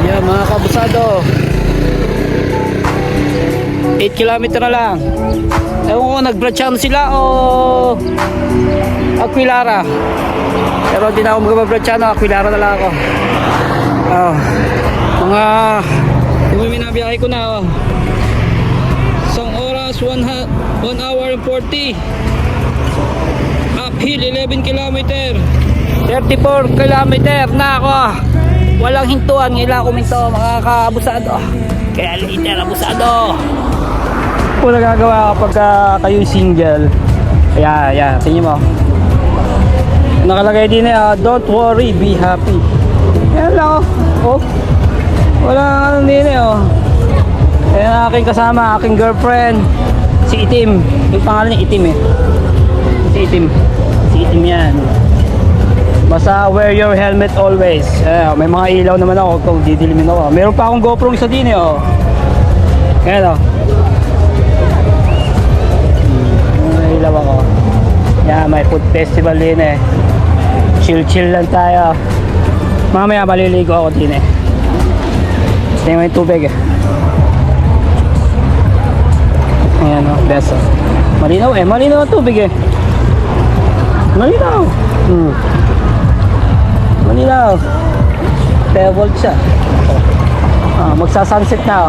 Yan mga kabusado, 8 kilometer na lang. Ewan ko nag-brancham sila o Aquilara. Pero hindi na ako mag-brancham, Aquilara na lang ako. Mga yung minabiyahe ko na isang oras, 1 hour and 40. Uphill 11 kilometer, 34 kilometer na ako. Walang hintuan, ngayon kuminto mga kabusado. Kaya liter abusado. Kung nagagawa kapag kayo single. Ayan, tingin mo. Nakalagay din don't worry, be happy. Yan lang oh. Walang ano din Ayan ang aking kasama, aking girlfriend. Si Itim. Yung pangalan niya Itim Si Itim yan. Basta wear your helmet always. May mga ilaw naman ako kung didilimin ako. Meron pa akong GoPro isa din Ayan may ilaw ako. Yan, may food festival din Chill lang tayo. Mamaya maliligo ako din tingnan mo yung tubig Ayan best malinaw malinaw ang tubig malinaw malinaw level siya magsa-sunset na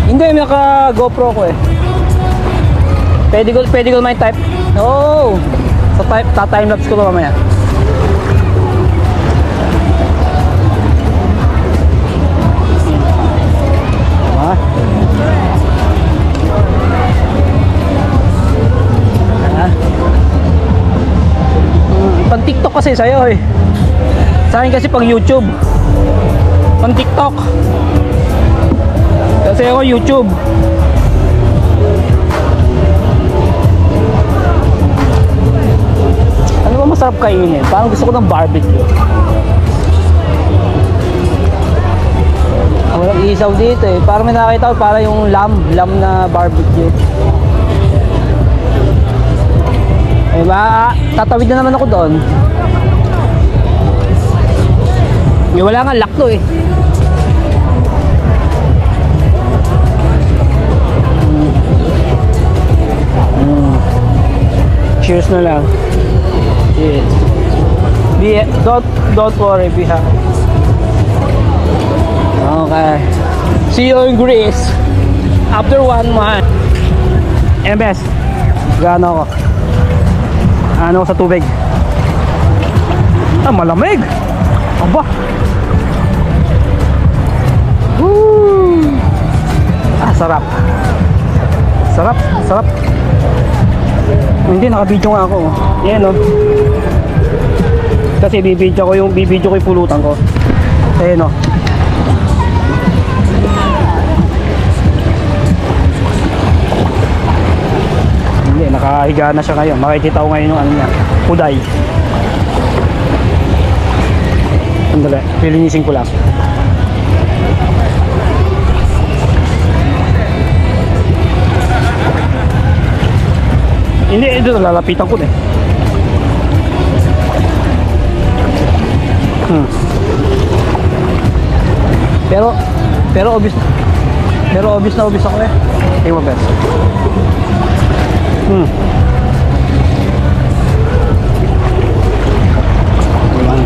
Hindi, may naka GoPro ko Pwede ko may type. Sa timelapse ko mamaya. Pang TikTok kasi sa'yo Sa akin kasi pang YouTube. Pang TikTok. Kasi ako YouTube. Ano ba masarap kainin? Parang gusto ko ng barbecue. Walang isaw dito Parang may nakakita ko para yung lamb na barbecue. Tatawid na naman ako doon. Wala nga lock to Cheers na lang. Cheers. Don't worry, be happy. Okay. See you in Greece after 1 month. MS. Gano ako? Ano sa tubig? Malamig. Aba. Woo. Sarap. Sarap. Hindi, naka-video nga ako. Yan Kasi bibidyo ko yung pulutan ko. Ayan Hindi, nakahiga na siya ngayon. Makikita ko ngayon yung ano niya, kuday. Andali, pilinisin ko lang. Hindi, ito lalapitan ko Pero obvious na ako Tingnan mo best.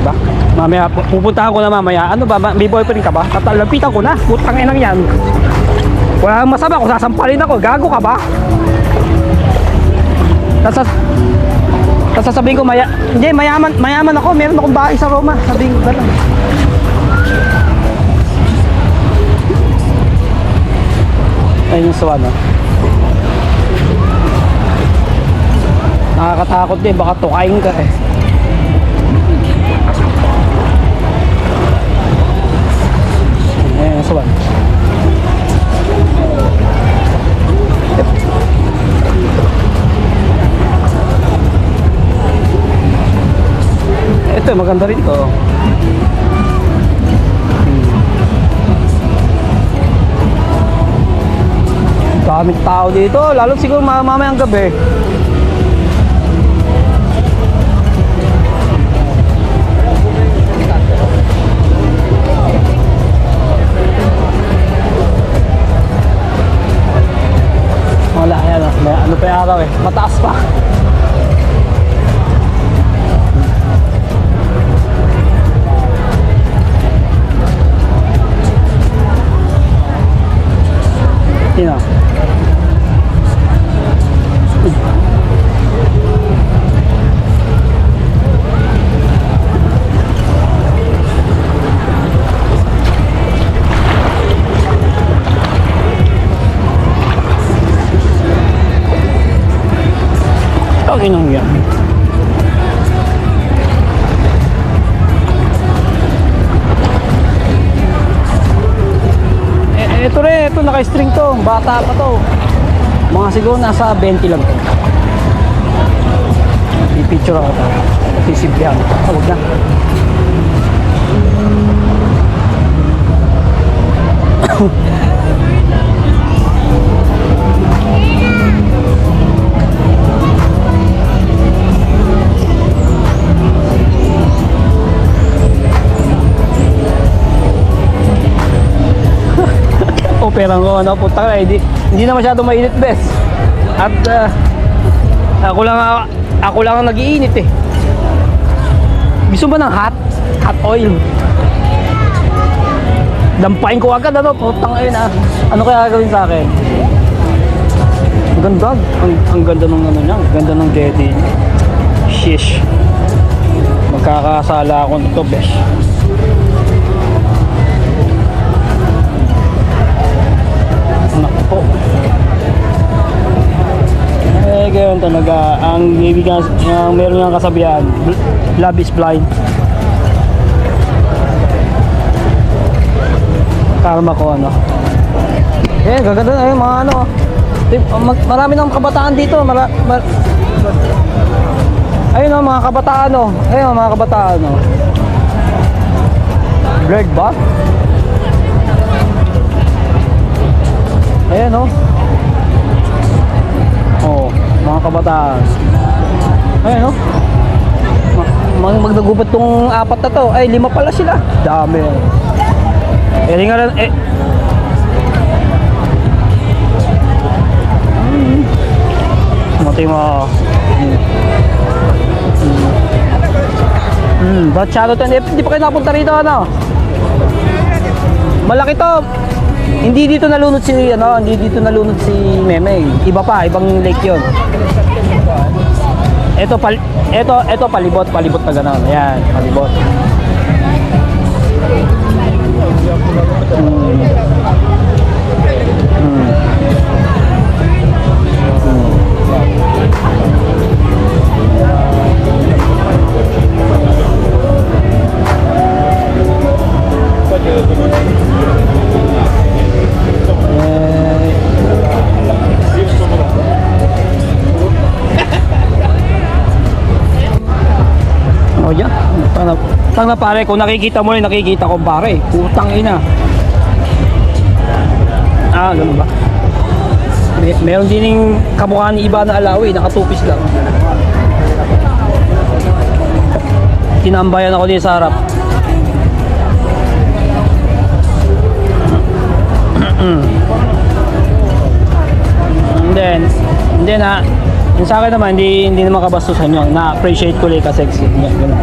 Ba? Mamaya pupuntahan ko na mamaya. Ano ba? May boyfriend ka ba? Tatalapitan ko na. Putang inang yan. Wala kang masama kung sasampalin ako. Gago ka ba? Tapos sasabihin ko hindi, mayaman ako. Meron akong bahay sa Roma. Sabihin ko gano'n. Ayun yung suwan Nakakatakot din. Baka tukain ka Ayun yung suwan Ito maganda rin ito Daming tao dito, lalo siguro mamayang gabi. Ito rin, ito naka-string to. Bata pa to. Mga siguro nasa 20 lang to. I-picture ako to. Sisimplihan. Huwag na. Perang ko, ano, putang na, hindi na masyado mainit, bes. At ako lang ang nag-iinit eh. Gusto ba ng hot oil? Dampain ko agad, ano, putang ayun ah. Ano kaya gagawin sa akin? Ang ganda, ang ganda ng ano niya, ang ganda ng jetty niya. Shish. Magkakasala ako nito, bes. Ganyan talaga ang ibig ang meron niyang kasabihan, love is blind. Karma ko ano. Gaganda na yung mga ano. Marami nang kabataan dito. Ayun oh, mga kabataan oh. Ayun mga kabataan oh. Blurred ba? Ayan oh. Oh, mga kabataan. Ayan oh. Magnagubat tong apat na to. Ay, 5 pala sila. Dami. Ringalan Matay mo. Ba't shadow to? Hindi pa kayo napunta rito ano? Malaki to. Hindi dito nalunod si Meme. Iba pa, ibang lake 'yon. Ito palibot na gano'n. Ayan, palibot. Tang na pare, kung nakikita mo rin, nakikita ko pare. Putang ina. Ganun ba? Meron din yung kamukha ni iba na Alawi, nakatupis lang. Tinambayan ako din sa harap. And then yung sa akin naman, hindi naman kabastusan yun. Na-appreciate ko lang ka-sexy. Ganun.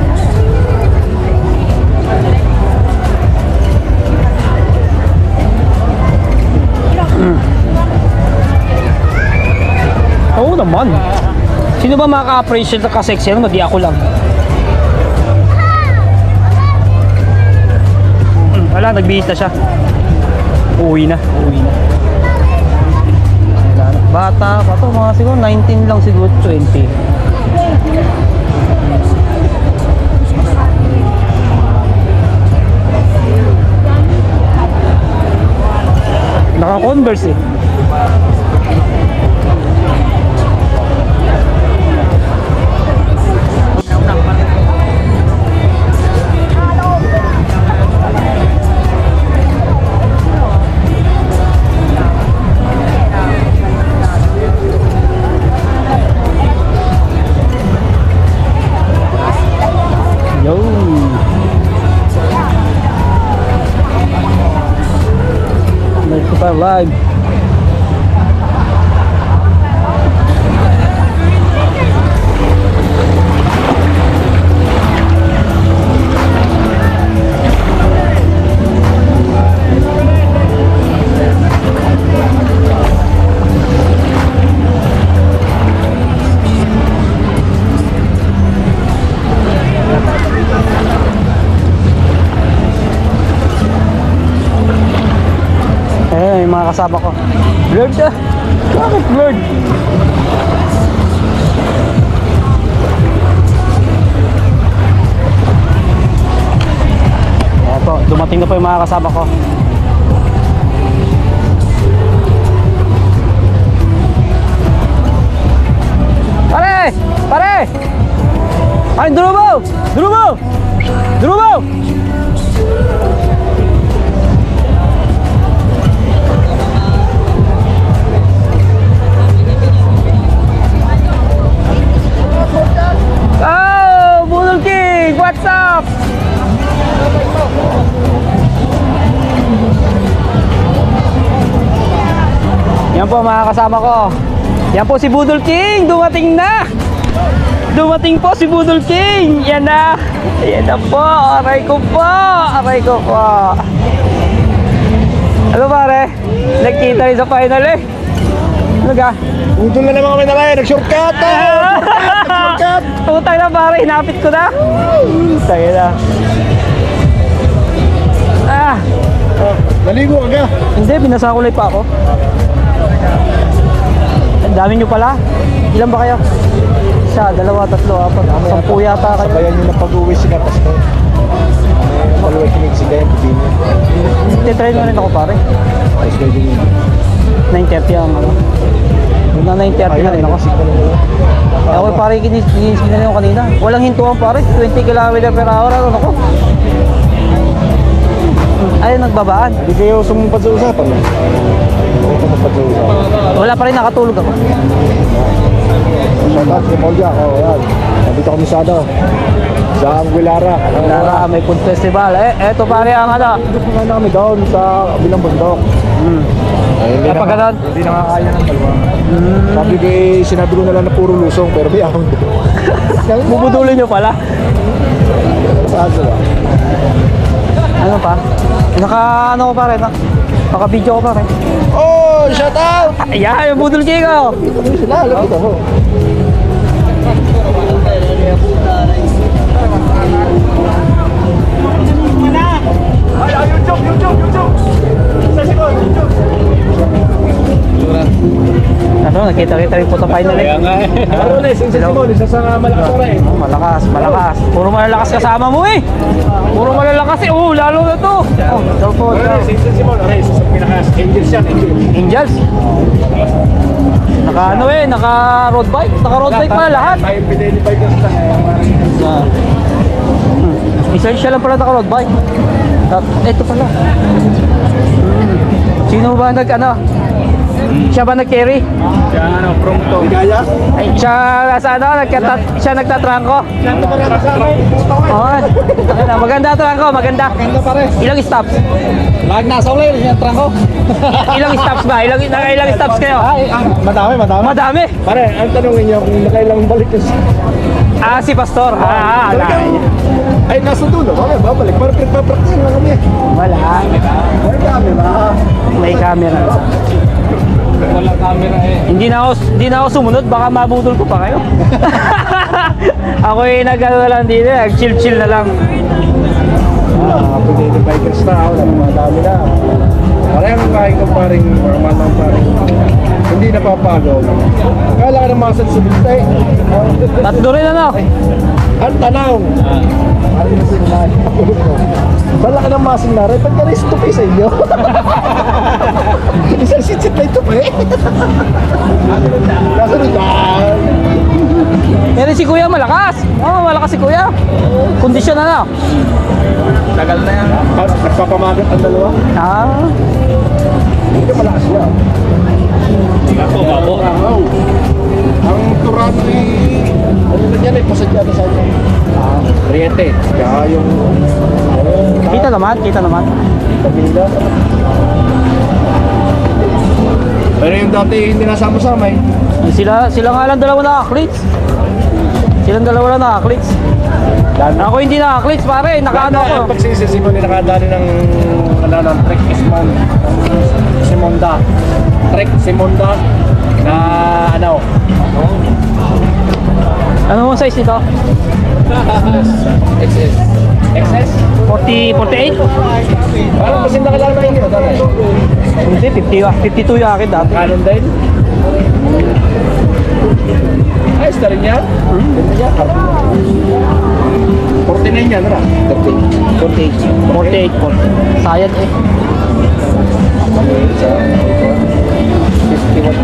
Oo naman. Sino ba makaka-appreciate ka sexy? Di ako lang. Wala, nagbihis na siya. Uwi na. Bata pa to, mga siguro 19 lang, siguro 20. Naka-Converse eh. Live. Mga kasama ko. Blurred ah. Bakit blurred? Eto, dumating na po yung mga kasama ko. Ay, Drubo! Drubo! Drubo! Oh, Budol King! What's up? Yan po mga kasama ko. Yan po si Budol King. Dumating na. Dumating po si Budol King. Yan na. Yan na po. Aray ko po. Aray ko po. Ano pare? Nagkita rin sa final eh. Ano ka? Utol na naman kami na kayo. Nag-shortcut! Nag-shortcut! Putang na pare. Hinapit ko na. Tayo na. Ah. Naligo ka. Hindi. Binasakulay pa ako. Ang dami nyo pala. Ilan ba kayo? Isa, dalawa, tatlo, apat. 10 yata kayo. Sabayan nyo na pag-uwi si Kapas ko. Paluwa kinig si Gaya. Titry mo rin ako pare. Ayos kayo din yun. 9:30 ang ano. Yung na 9:30 na rin ako. Ako pare kinis na rin ako kanina. Walang hintuan pare. 20 km/h ano ko. Ay nagbabaan. Hindi kayo sumupad sa usapan. Hindi kayo sumupad sa usapan. Wala pa rin nakatulog ako. Shoutout si Molja. Oh, yan. Nandito kami sa ano. Sa Anguilara. Lara, may food festival. Eto pare ang ano. Pupunta na kami doon sa bilang bundok. Hindi Kapag na, ganon? hindi na kaya ng dalawa. Sabi ko sinabi ko na lang na puro lusong pero may ahon dito. Bubudulin nyo pala. Saan ba? Ano pa? Ano ko pare? Naka-video ko pare. Oh, shout out! Ayan, yung budol king ko. Ano sila? Lapit ako. Ano, nakita-kita rin po sa final eh. Ano na, isa Simon, isa sa malakas oras eh. Oh, malakas, malakas. Puro malalakas kasama mo eh. Puro malalakas eh. Oh, lalo na to. Oh, daw po. Ano, isa Simon, ano, isa sa pinakas. Angels yan, Angels. Angels. Naka ano eh, naka road bike. Naka road bike pala lahat. Tayo pinilipay ka sa Essential lang pala naka road bike. Ito pala. Sino ba ano? Siya ba nag-carry? Yan, ano, prompto. Ligaya? Ay, siya sa ano, siya nagtatrangko. Yan na pare, kasama eh. Oo. Maganda trangko, maganda. Maganda pare. Ilang stops? Lag na sa ulit, yan trangko. Ilang stops ba? Ilang stops kayo? Madami. Madami. Pare, ang tanongin niyo kung nakailang balik yung Si Pastor. ay, nasa dulo. Okay, babalik. Parang pinagpapractice lang kami. Wala. May camera. May camera. Walang camera eh. Hindi na ako sumunod, baka mabudol ko pa kayo. Ako nag-ano na lang dito, chill na lang. Pwede yung bikers na. Wala, madami na. Parang kahit kong paring, manang paring, hindi napapagaw. Kala ka ng muscle sa bintay. Tatlo rin ano? Ang tanaw. Parang na sila. Bala ka ng muscle na rin. Ba't ka rin stupi sa inyo? Isang sit na ito pa eh. Nasunod dyan. Pero si Kuya malakas. Malakas si Kuya. Kondisyon na. Tagal na yan. Nagpapamagat ang dalawa. Hindi ka malakas yan. Babo. Ang turan ni... Ano na yan eh, pasadya na sa inyo. Riete. Kaya yung... Kita naman. Kabila. Pero yung dati hindi nasama-sama eh. Sila nga lang dalawa na-athletes. Silang dalawa lang na-athletes. Ako hindi na-athletes pare, nakaano ako. Pagsisisi mo nila nakadali ng Trek Simonda. Trek Simonda na ano? Ano mo size nito? XS. XS? 48? Parang kasi nakilala na inyo dati. Hindi, 52 yung akin dati. Canon din? Ayos na rin yan. 49 yan, ano? 48. Sayad eh. 50 watt.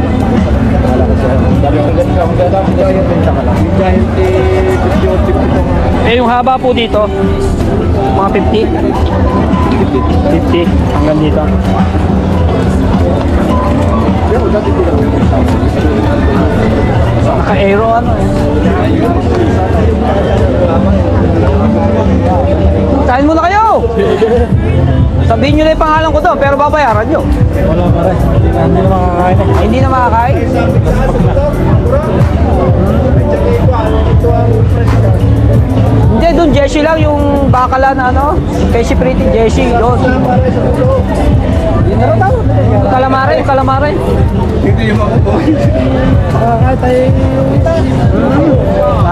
Dami ka ganito. Ang dadami giant benta ka lang. Giant 50 Eh yung haba po dito, mga 50. 50 hanggang dito. Naka-aero ano eh. Kain muna kayo! Sabihin nyo na yung pangalan ko to, pero babayaran nyo. Wala pa rin. Hindi na makakain eh. Hindi na makakain? Hindi, doon Jessie lang yung bakala na ano. Kay si Pretty Jessie, doon. Yun na rin tawag. Yung calamari. Hindi yung mga po. Makakain tayo yung ita.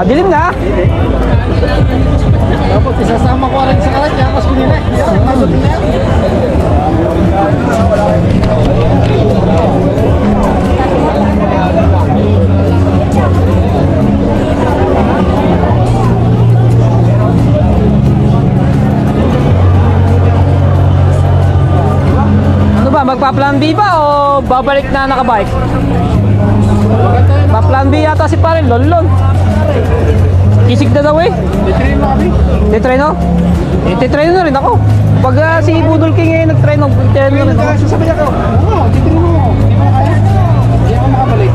Dilim na. Tapos isasama ko rin sa kalat niya. Mas kunina. Ano ba, magpa-plan B ba o babalik na nakabike? Pa-plan B yata si Pare Lolon. Isig na daw eh. Titreno? Titreno na rin ako. Pag si Budol King eh nagtreno, titreno na rin ako. Sasabi ako. Oo, titrino mo. Hindi mo kaya. Hindi ako makabalik.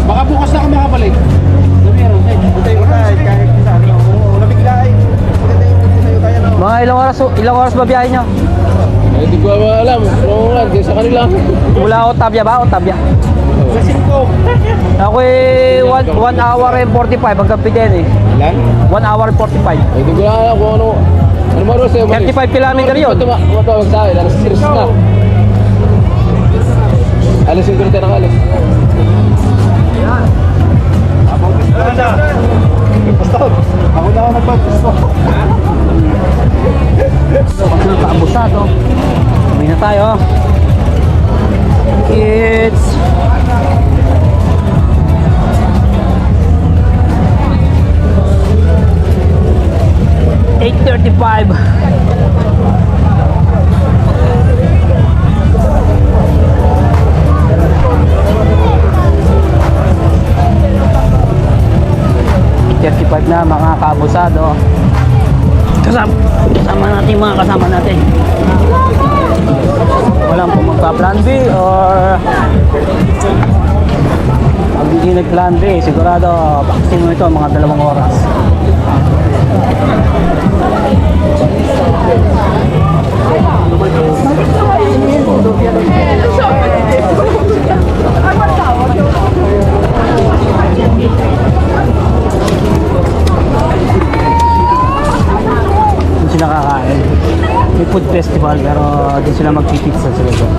Baka bukas na ako makabalik. Meron. Utay ko tayo. Kahit sa ano. Nabigla ay. Tayo tayo na. Mga ilang oras ba biyahe nyo? Hindi ko alam. Oo nga. Sa kanila. Mula Otavia ba? Otavia? Kasi ko. Ako eh 1 hour and 45 hanggang Piden eh. Ilan? 1 hour and 45. Hindi ko alam kung ano. Ano mo sa'yo? 35 kilometer yun. Matawag sa akin. Alas 3 na. Alas 5 na alis. Ako na ako nagpag-gusto. Nakaabusado. Uwi na tayo. Kids. $8:35. na mga kabusado. Kasama natin mga kasama natin. Walang kung magpa-plan B or pag hindi nag-plan B, sigurado vaccine mo ito mga 2 oras. Doon sila kakain. May food festival pero doon sila magpipizza sila doon.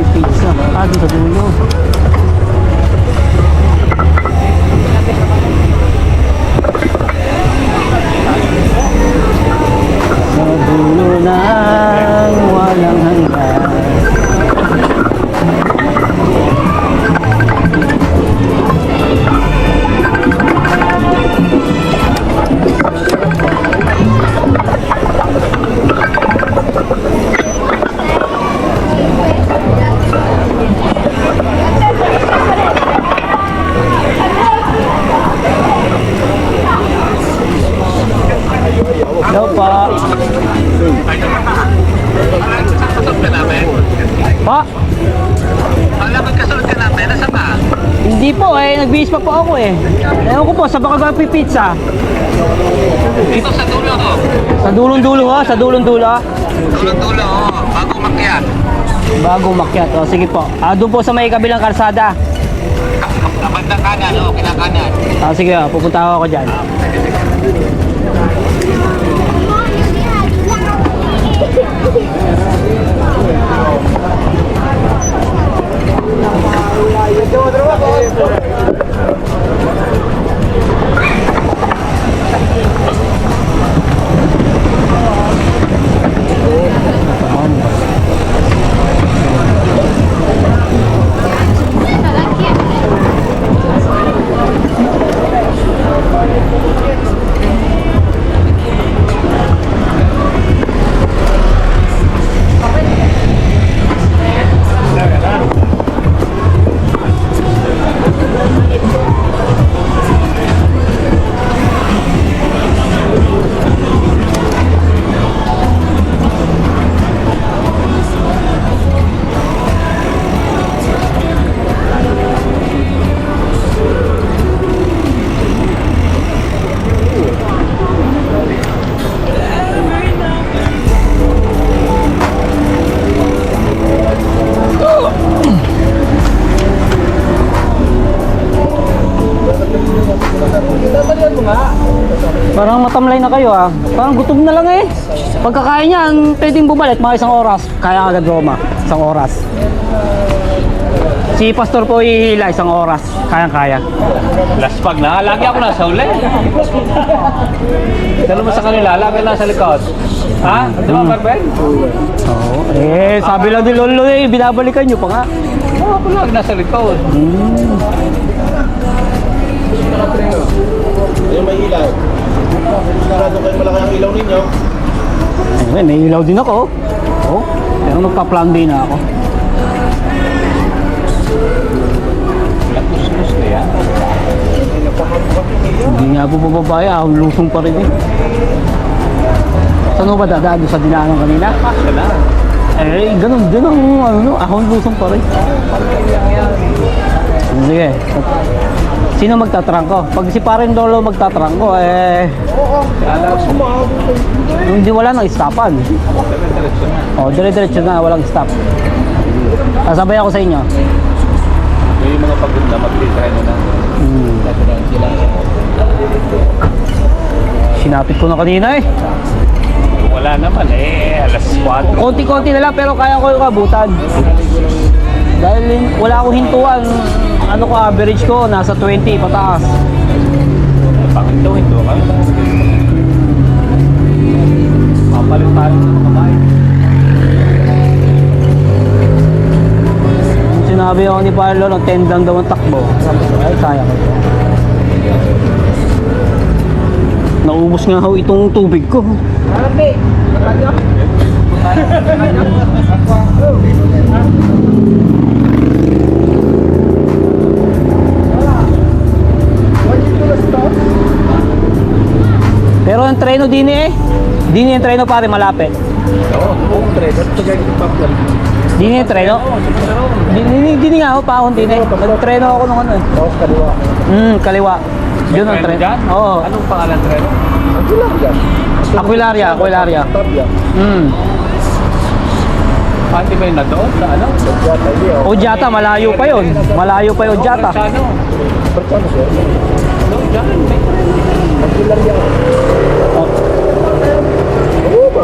Pizza. Doon sa dulo. Sa dulo ng walang hanggan. po. Alam mo, kasunod ka namin. Nasa pa? Hindi po nagbihis pa po ako eh. Ewan ko po, sa baka pizza. Dito sa dulo ko. Sa dulong-dulo ho, sa dulong-dulo. Dulo-dulo, bago makyat. Bago makyat, o sige po. Doon po sa may kabilang kalsada. Kabandang kanan, kinakanan. Sige, pupunta ako dyan. Parang matamlay na kayo ah. Parang gutom na lang eh. Pagkakain niyan, pwedeng bumalik mga isang oras. Kaya agad Roma, isang oras. Si Pastor po ihila isang oras. Kayang-kaya. Last pag na, lagi ako nasa uli. Dalo mo sa kanila, lagi nasa likod. Ha? Di ba, Barbel? Oo. Sabi lang ni Lolo binabalikan niyo pa nga. Oo, ako lagi nasa likod. Yung may ilaw. Sigurado kayo malaki ang ilaw ninyo. May ilaw din ako. Oh, pero nagpa-plan din na ako. Nakuskus na yan. Hindi nga po bababaya, lusong pa rin eh. Saan mo ba dadaan doon sa dinaanan kanina? Pasya na. Ganun ang akong lusong pa rin. Sige. Sino magtatrangko? Pag si Paring Lolo magtatrangko, hindi wala nang stopan. Dire-diretso na, walang stop. Sasabay ako sa inyo. Yung mga pagod na mag-try mo na. Sinapit ko na kanina eh. Wala naman alas 4. Konti-konti na lang pero kaya ko yung abutan. Dahil wala akong hintuan. Ano ko, average ko, nasa 20 pataas. Pakinto-hinto ka. Papalit tayo ng kamay. Sinabi ako ni Parlo, 10 lang daw ang takbo. Ay, kaya ko. Naubos nga ho itong tubig ko. Pero ang treno din yung treno pare malapit. Oo, buong trader. Din yung treno? Din nga ako paahon din eh. Nag-treno ako nung ano eh. Kaliwa. Kaliwa. Yun ang treno. Dyan? Oo. Anong pangalan treno? Aguilar yan. Aquilaria. Tabya. Pati ba yun na doon? Sa ano? Jata, iya. Ojata, malayo pa yun. Malayo pa yung Ojata. Sa ano? Berkano siya? No, dyan. May treno. Aguilar yan. Oo ba?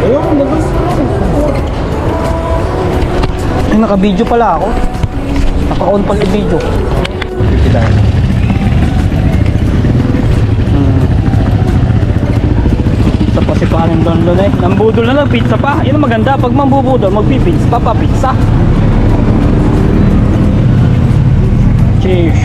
Ayun, nabas. Ay, naka-video pala ako. Naka-on pala yung video. Pizza pa si Paring Don Lon eh. Nambudol na lang, pizza pa. Yun ang maganda. Pag mambubudol, magpipizza pa pa pizza. Cheers.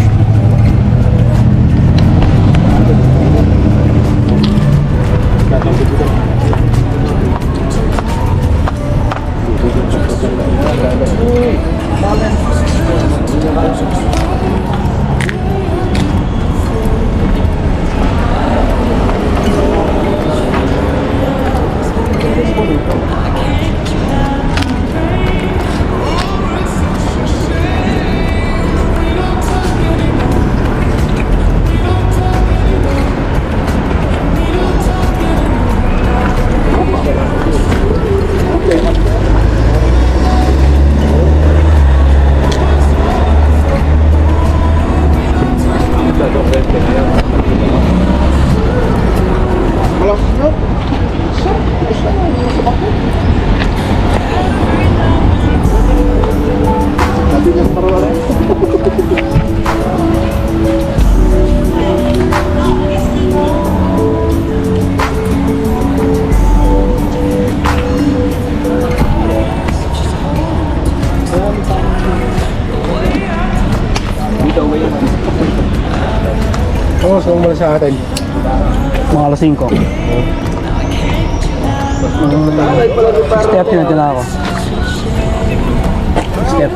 oras mo muna sa atin? Mga alas 5. Step na ako. Step.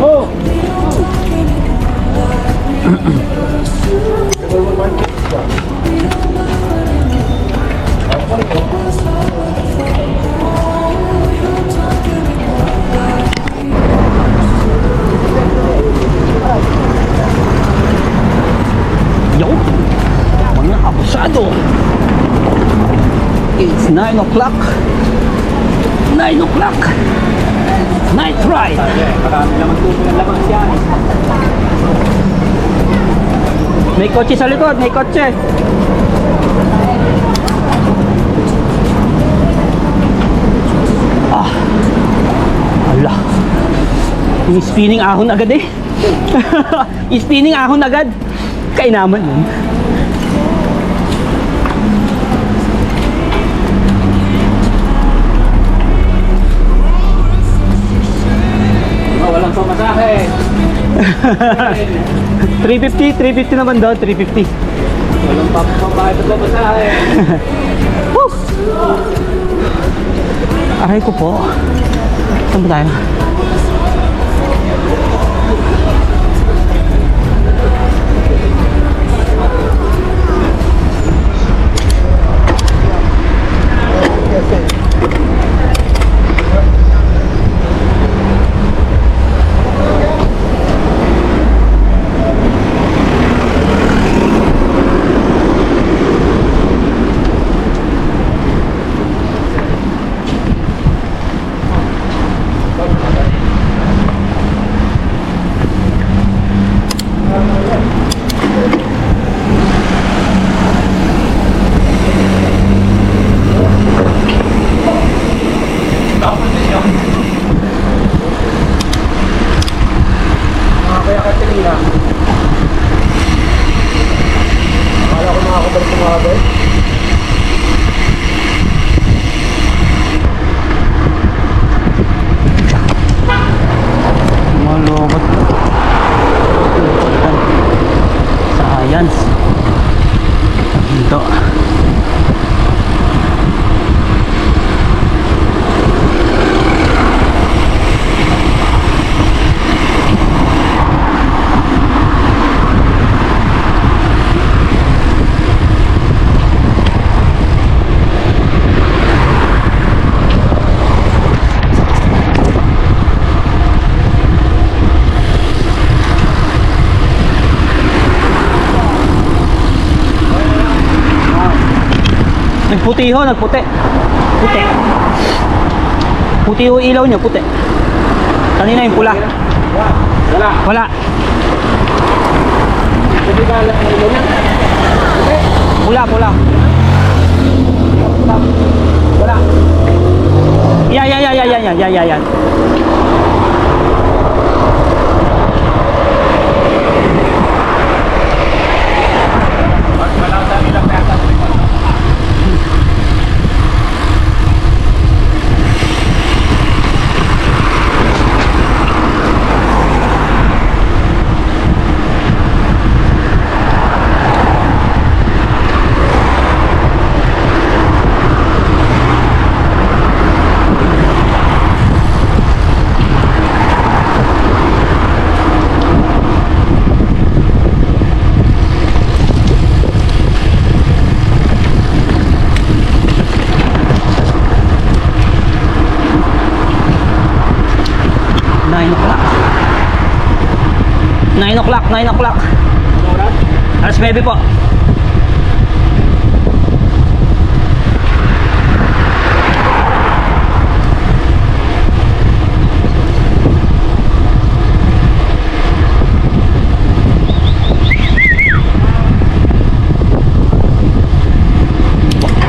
Oh! Yo! Mga abusado! It's 9 o'clock. 9 o'clock. Night ride. Marami naman tubig ang labas yan. May kotse sa likod, may kotse. Ah. Ala. Yung spinning ahon agad eh. Spinning ahon agad. Kainaman yun. Walang pamasahe. 350 naman daw, 350. Walang pamasahe at pamasahe. Woo! Aray ko po. Saan ba tayo? Kaya Katrina. Akala ko makakabalik sa mga boy. Malobot. Science. Ito. Nagputi ho, nagputi. Puti. Puti ho ilaw niya, puti. Kanina yung pula. Wala. Wala. Hindi ka alam ng ilaw niya? Pula, pula. Wala. Yan. Walang sa ilang peta. Nine o'clock. Alas 9 po.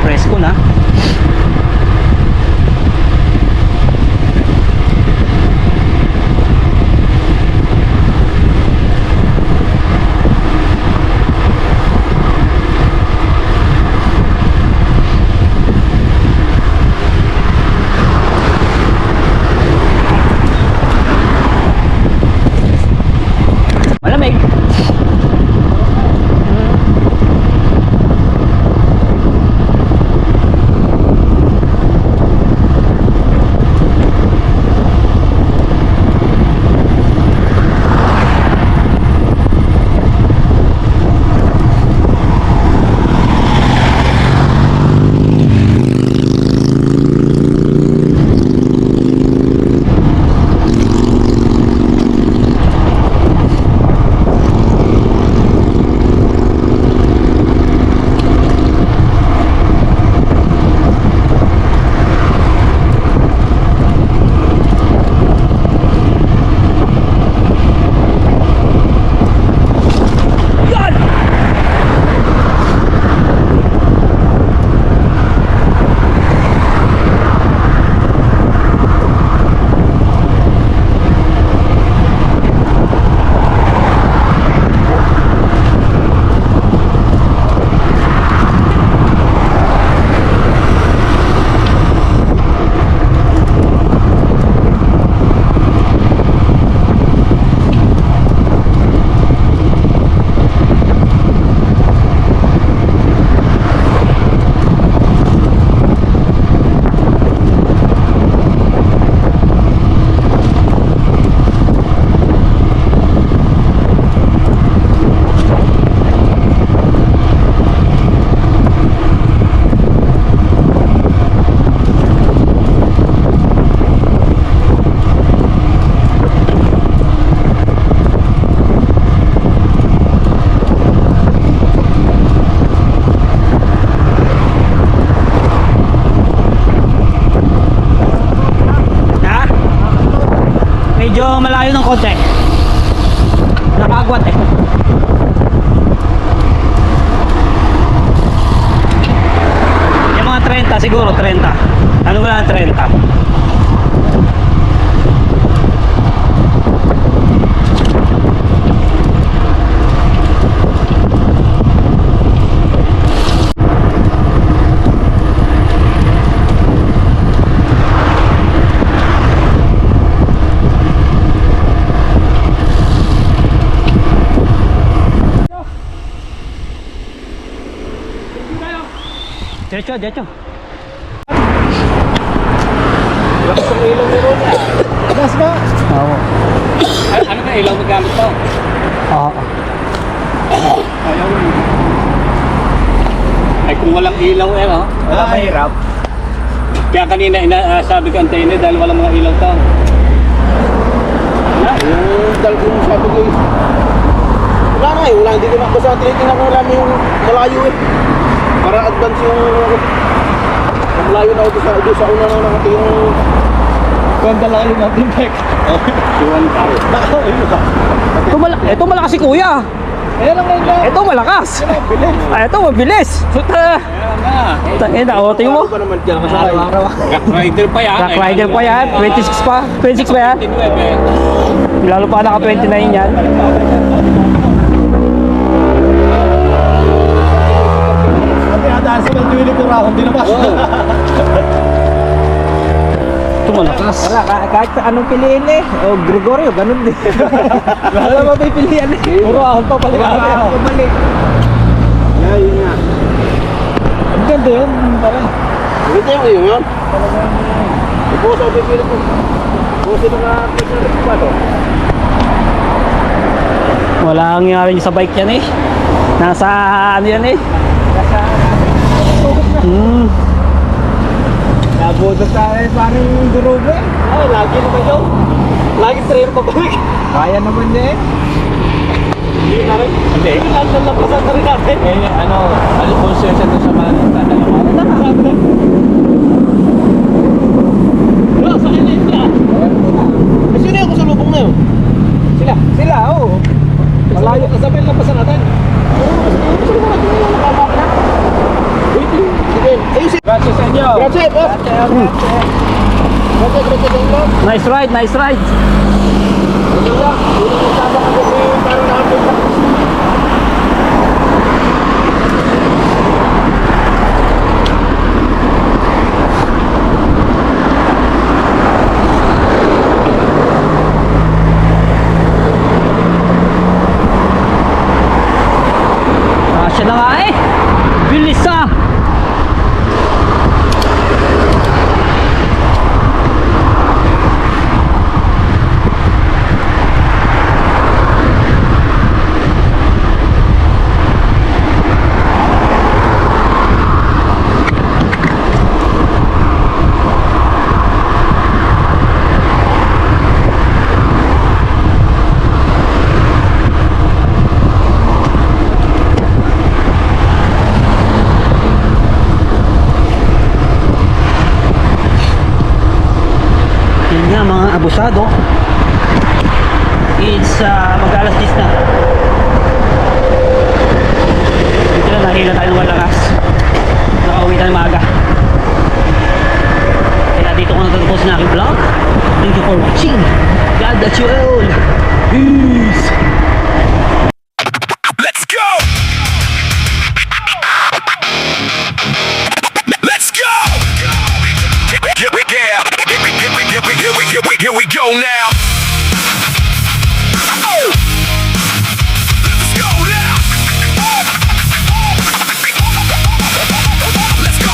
Presko na. siguro 30. Ano ba ang 30? Diretso, diretso. Lakas ang ilaw ni Ron. Gas ba? Oo. Ano ba ilaw na gamit to? Oo. Ayaw mo. Ay kung walang ilaw eh, no? Wala mahirap. Kaya kanina sabi ko antayin dahil walang mga ilaw to. Wala, yung dalgong sabi ko eh. Wala na eh, wala, hindi ko nakabasa. Tinitingnan ko lang yung malayo eh. Para advance yung malayo na ako doon sa una na nakating ganda lang yung natin back. Iwan ka. Ito malakas si kuya. Ayan lang ngayon na. Ito malakas. Bilis. Ito mabilis. Kaya nga. Tangin na, o, tingin mo. Ano ba naman dyan kasakay? Rock rider pa yan. Rock rider pa yan. 26 pa. 26 pa yan. 29 Lalo pa naka 29 yan. Dahil sa mga ko raw, hindi naman. Ito malakas. Wala, kahit sa anong piliin eh. O Gregorio, ganun din. Wala mapipilian eh. Puro ahon pa balik. Pabalik. Yeah, yun nga. Ang ganda yun, parang. Ito yung iyo yun. Ipo sa pipili ko. Puso na nga pipili ko ba to? Wala ang nangyari sa bike yan eh. Nasa ano yan eh. Nabutot sa akin parang durugo eh. Ay, lagi naman yun. Lagi trail pabalik. Kaya naman niya eh. Hindi na rin. Hindi. Nalampasan na rin natin. ano concession doon sa mga Nakasabi na. Wala, sa kanya yun sila. Eh, sino yung kasalubong na yun? Sila, oo. Malayo. Kasabi yung lampasan natin. Gusto mo natin yung nakabak na? Wait, sige. Ayun si... Gracias sa inyo. Grazie, boss. Grazie sa inyo. Nice ride, nice ride. Ayun lang. Yun yung sabak ako si parang nakapit. Siya na nga eh. Bilis ah. Yun nga mga abusado. It's mag-alas 10 na. Dito na nahila tayo ng malakas. Nakauwi tayo maaga. Kaya dito ko natatapos na aking vlog. Thank you for watching. God bless you all. Peace. Let's go! Let's go! Here we go now. Oh. Let's go now. Let's go.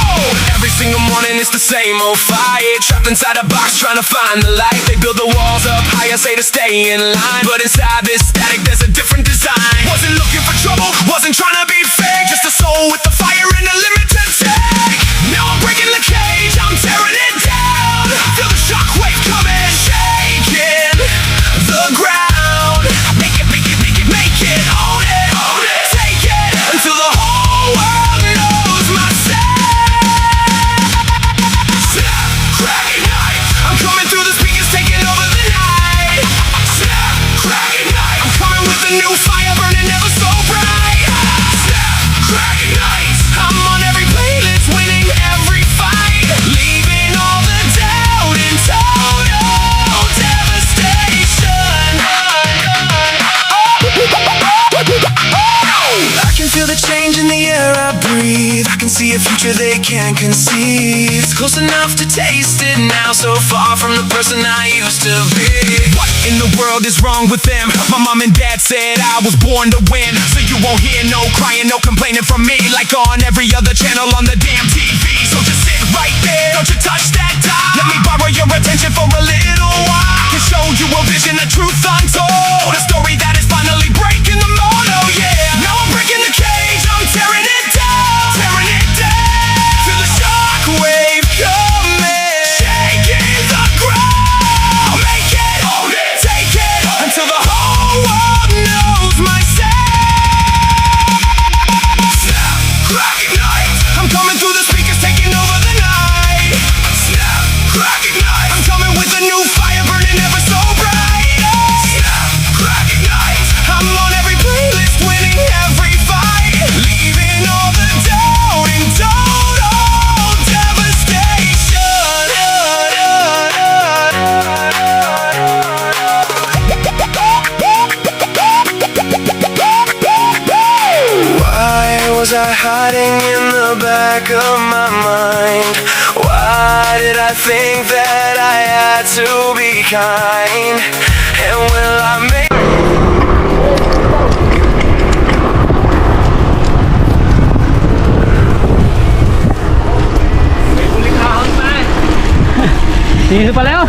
Every single morning it's the same old fight. Trapped inside a box trying to find the light. They build the walls up higher, say to stay in line, but inside this static there's a different design. Wasn't looking for trouble, wasn't trying to be fake. Just a soul with the fire and a limited take. Now I'm breaking the cage, I'm tearing it down. Feel the shockwave coming, shaking the ground. Make it, make it, make it, make it, own it, take it until the whole world knows my sound. Snap, crack, ignite. I'm coming through the speakers, taking over the night. Snap, crack, ignite. I'm coming with a new fire burning ever so bright. Snap, crack, ignite. I'm on every future they can't conceive. It's close enough to taste it now, so far from the person I used to be. What in the world is wrong with them? My mom and dad said I was born to win, so you won't hear no crying, no complaining from me, like on every other channel on the damn TV. So just sit right there, don't you touch that dial. Let me borrow your attention for a little while. I can show you a vision, a truth untold, a story that is finally breaking the mold. Oh yeah, now I'm breaking the cage, I'm tearing it down, tearing it down. Feel the shockwave coming, shaking the ground. Make it, own it, take it, until the whole world knows my sound. Snap, crack, ignite. I'm coming through the speakers, taking over the night. Snap, crack, ignite. I'm coming with a new fire, burning ever so bright. Snap, crack, ignite. I'm on every playlist, winning every fight, leaving all the doubt in total devastation. Why was I hiding in the back of my mind? Why did I think that I had to be kind? And will I make Dito pala yun.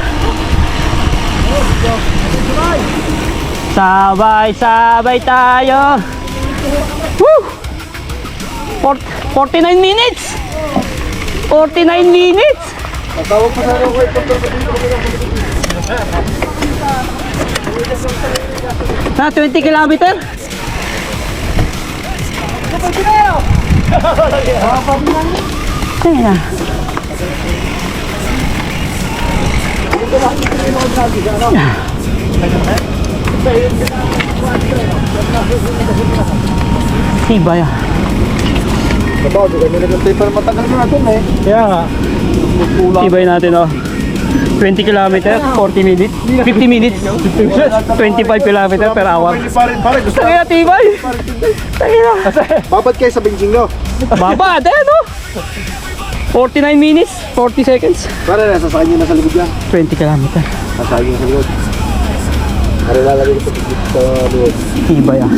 Sabay-sabay tayo. Woo! 49 minutes! 49 minutes! Na 20 kilometer? Tingnan na. Tibay ah. Babaw, di kami nagantay para matagal na natin eh. Kaya nga. Tibay natin oh. 20 kilometer, 40 minutes, 50 minutes, 25 kilometer per hour. Pare, gusto Kaya tibay. Kaya. babad kayo sa benching no? Babad eh no? 49 minutes, 40 seconds. Pare, nasasakay nyo na sa likod yan. 20 kilometer. Nasasakay nyo sa likod. Pare, lalagay ko sa likod. Tibay ah.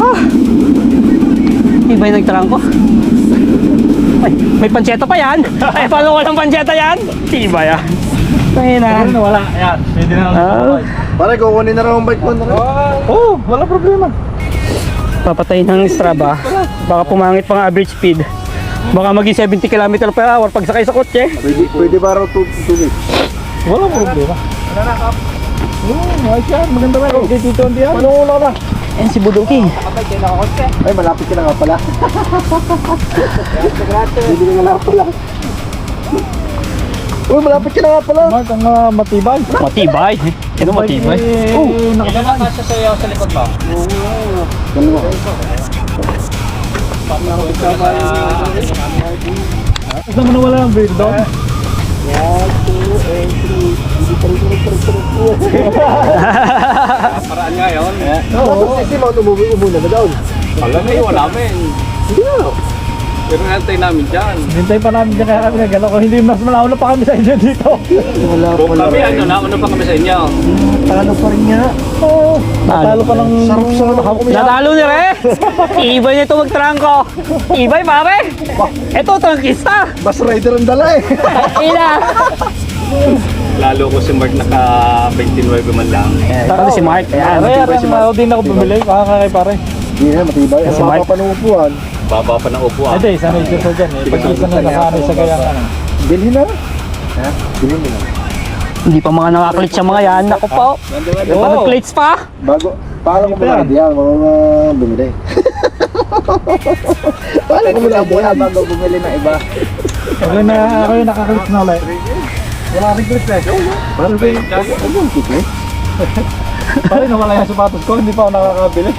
Ah. Tibay nagtarangko. May pansyeta pa yan. Ay, paano walang pansyeta yan? Tibay ah. Kaya na. Wala. Ayan. Pwede na lang. Pare, kukunin na raw ang bike mo na rin. Oo, wala problema. Papatayin ng Strava. Baka pumangit pang average speed. Baka maging 70 km per hour pag sakay sa kotse. Pwede ba raw tuloy? Wala problema. Oo, ayos yan. Maganda ba? Okay, dito hindi yan. Manungula ka na. Ayan si Buduki. Ay, malapit ka na nga pala. Hindi ka nga pala. Uy, malapit ka na nga pala. Mark, ang matibay. Matibay. Ano matibay? Oh, nakasama. Dalawa. Gusto mo na wala ng break down? 1, 2, and 3. Hindi pa rin Paraan nga yun. Tapos sisi mo, umuna na daw. Alam na iwan namin. Hindi na. Pero nantay namin dyan. Hintay pa namin dyan kaya kami nagano ko. Hindi mas malauna pa kami sa inyo dito. Wala Kung kami ano, nauna pa kami sa inyo. Talo pa rin nga. Oo. Natalo ka ng... Sarap-sarap. Natalo ni Re. Ibay nito magtrangko. Ibay pare. Ito trangkista. Bus rider ang dala eh. Ina. Lalo ko si Mark naka 29 man lang. Tara si Mark. Ayan. Pare, ako din ako bumili. Kakakay pare. Hindi na, matibay. Ang Si Mike. mapa pa ng upuan. Baba pa ng upuan. Hindi, sanay siya dyan eh. Pag isa na nasanay sa gaya ka na. Bilhin na. Ha? Bilhin mo na. Hindi pa mga nakaklits sa mga yan. Ako po. Pa nag-clits pa. Bago, paano ko muna diyan? Mga bumili. Paano ko muna diyan? Bago bumili na iba. Ako yung nakaklit na ulit. Wala rin clip eh. Paano ba yung clip eh? Pare, nawala yung sapatos ko. Hindi pa ako nakakabili.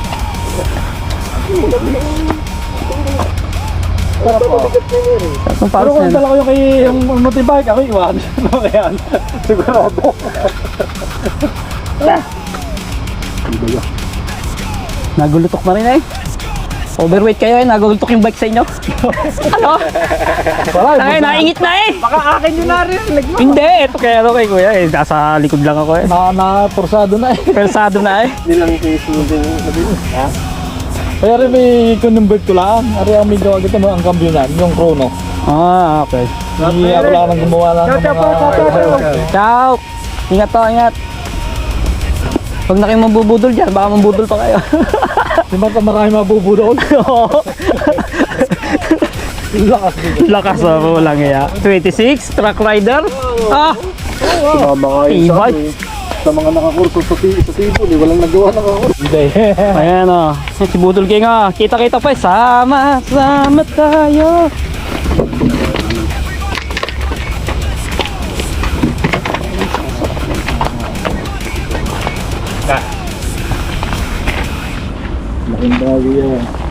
Ang Pero paros kung yan. dala ko yung kay yung motorbike, ako iwan. Ano kaya? Sigurado. Nagulutok na rin eh. Overweight kayo eh, nagultok yung bike sa inyo. Ano? Tangay, naingit na eh. Baka akin yun na rin. Hindi, ito kaya ano kay kuya eh. Nasa likod lang ako eh. Porsado na eh. Persado na eh. Hindi lang yung sunod yung nabili. Ha? Kaya rin may convert ko lang. Ari ang may gawa kita mo ang cambio na, yung chrono. Ah, okay. Hindi ako lang nang gumawa lang ng mga... Ciao! Ingat to, ingat. Huwag na kayong mabubudol dyan, baka mabudol pa kayo. Di ba marami mabubudol? Oo. Lakas dito. Lakas ako lang iya. 26, truck rider. Ah! Mga Tibay. sa mga nakakurso sa tibol, walang nagawa nakakurso. Hindi. Ayan o. Si Budol King o. Kita-kita pa eh. Sama-sama tayo. Maganda yan.